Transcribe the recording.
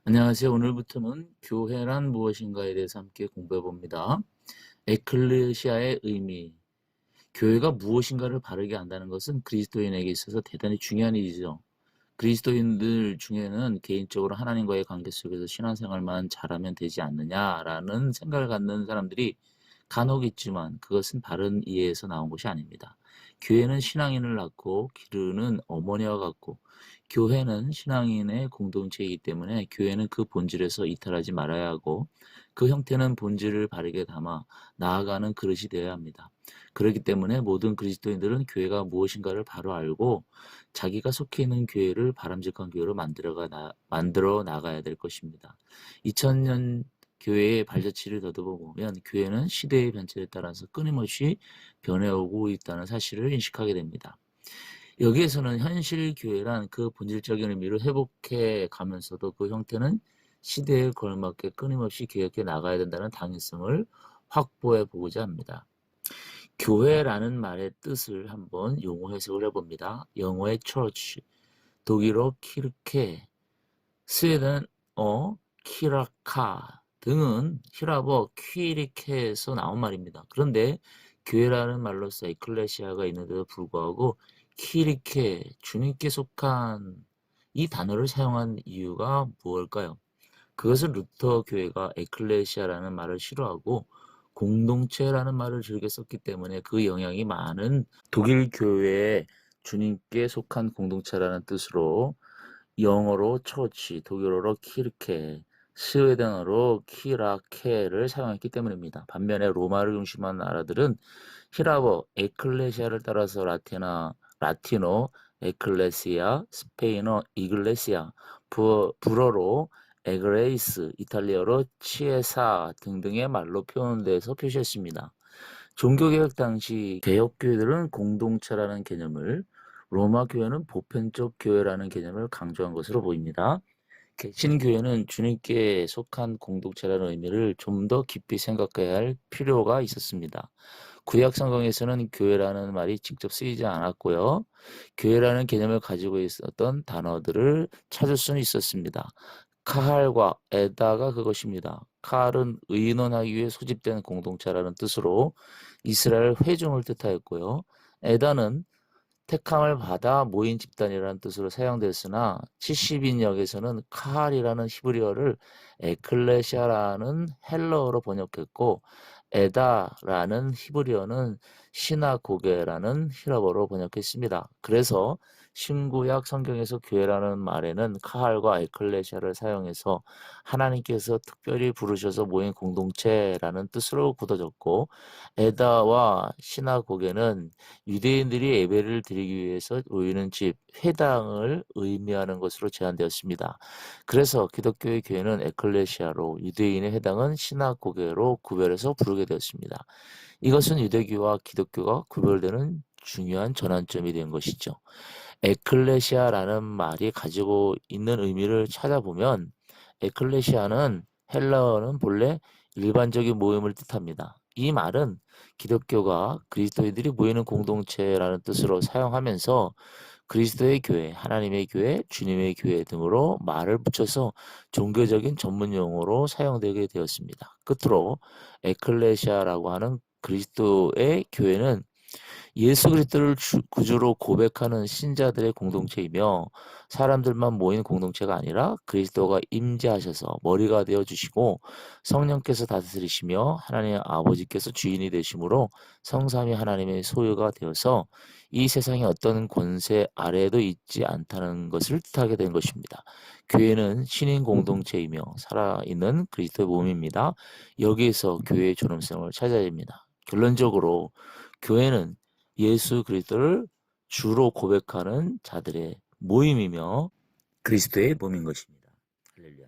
안녕하세요. 오늘부터는 교회란 무엇인가에 대해서 함께 공부해 봅니다. 에클레시아의 의미. 교회가 무엇인가를 바르게 안다는 것은 그리스도인에게 있어서 대단히 중요한 일이죠. 그리스도인들 중에는 개인적으로 하나님과의 관계 속에서 신앙생활만 잘하면 되지 않느냐라는 생각을 갖는 사람들이 간혹 있지만 그것은 바른 이해에서 나온 것이 아닙니다. 교회는 신앙인을 낳고 기르는 어머니와 같고 교회는 신앙인의 공동체이기 때문에 교회는 그 본질에서 이탈하지 말아야 하고 그 형태는 본질을 바르게 담아 나아가는 그릇이 되어야 합니다. 그렇기 때문에 모든 그리스도인들은 교회가 무엇인가를 바로 알고 자기가 속해 있는 교회를 바람직한 교회로 만들어 나가야 될 것입니다. 2000년 교회의 발자취를 더듬어 보면 교회는 시대의 변迁따라서 끊임없이 변해오고 있다는 사실을 인식하게 됩니다. 여기에서는 현실 교회란 그 본질적인 의미를 회복해 가면서도 그 형태는 시대에 걸맞게 끊임없이 개혁해 나가야 된다는 당위성을 확보해 보고자 합니다. 교회라는 말의 뜻을 한번 용어 해석을 해봅니다. 영어의 church, 독일어 키르케, 스웨덴어 키라카 등은 히라버 퀴리케에서 나온 말입니다. 그런데 교회라는 말로서 에클레시아가 있는데도 불구하고 키리케, 주님께 속한 이 단어를 사용한 이유가 무엇일까요? 그것은 루터 교회가 에클레시아라는 말을 싫어하고 공동체라는 말을 즐겨 썼기 때문에 그 영향이 많은 독일 교회의 주님께 속한 공동체라는 뜻으로 영어로 처치, 독일어로 키르케, 스웨덴어로 키라케를 사용했기 때문입니다. 반면에 로마를 중심한 나라들은 히라버 에클레시아를 따라서 라틴어 에클레시아, 스페인어 이글레시아, 불어로 에그레이스, 이탈리아로 치에사 등등의 말로 표현돼서 표시했습니다. 종교개혁 당시 개혁교회들은 공동체라는 개념을, 로마 교회는 보편적 교회라는 개념을 강조한 것으로 보입니다. 개신교회는 주님께 속한 공동체라는 의미를 좀 더 깊이 생각해야 할 필요가 있었습니다. 구약 성경에서는 교회라는 말이 직접 쓰이지 않았고요. 교회라는 개념을 가지고 있었던 단어들을 찾을 수는 있었습니다. 카할과 에다가 그것입니다. 카할은 의논하기 위해 소집된 공동체라는 뜻으로 이스라엘 회중을 뜻하였고요. 에다는 택함을 받아 모인 집단이라는 뜻으로 사용됐으나 70인역에서는 카할이라는 히브리어를 에클레시아라는 헬러어로 번역했고 에다라는 히브리어는 시나고게라는 히라버로 번역했습니다. 그래서 신구약 성경에서 교회라는 말에는 카할과 에클레시아를 사용해서 하나님께서 특별히 부르셔서 모인 공동체라는 뜻으로 굳어졌고 에다와 시나고게는 유대인들이 예배를 드리기 위해서 모이는 집, 회당을 의미하는 것으로 제한되었습니다. 그래서 기독교의 교회는 에클레시아로, 유대인의 회당은 시나고게로 구별해서 부르게 되었습니다. 이것은 유대교와 기독교가 구별되는 중요한 전환점이 된 것이죠. 에클레시아라는 말이 가지고 있는 의미를 찾아보면 에클레시아는 헬라어는 본래 일반적인 모임을 뜻합니다. 이 말은 기독교가 그리스도인들이 모이는 공동체라는 뜻으로 사용하면서 그리스도의 교회, 하나님의 교회, 주님의 교회 등으로 말을 붙여서 종교적인 전문 용어로 사용되게 되었습니다. 끝으로 에클레시아라고 하는 그리스도의 교회는 예수 그리스도를 구주로 고백하는 신자들의 공동체이며 사람들만 모인 공동체가 아니라 그리스도가 임재하셔서 머리가 되어 주시고 성령께서 다스리시며 하나님 아버지께서 주인이 되심으로 성삼위 하나님의 소유가 되어서 이 세상의 어떤 권세 아래에도 있지 않다는 것을 뜻하게 된 것입니다. 교회는 신인 공동체이며 살아있는 그리스도의 몸입니다. 여기에서 교회의 존엄성을 찾아야 됩니다. 결론적으로 교회는 예수 그리스도를 주로 고백하는 자들의 모임이며 그리스도의 몸인 것입니다. 할렐루야.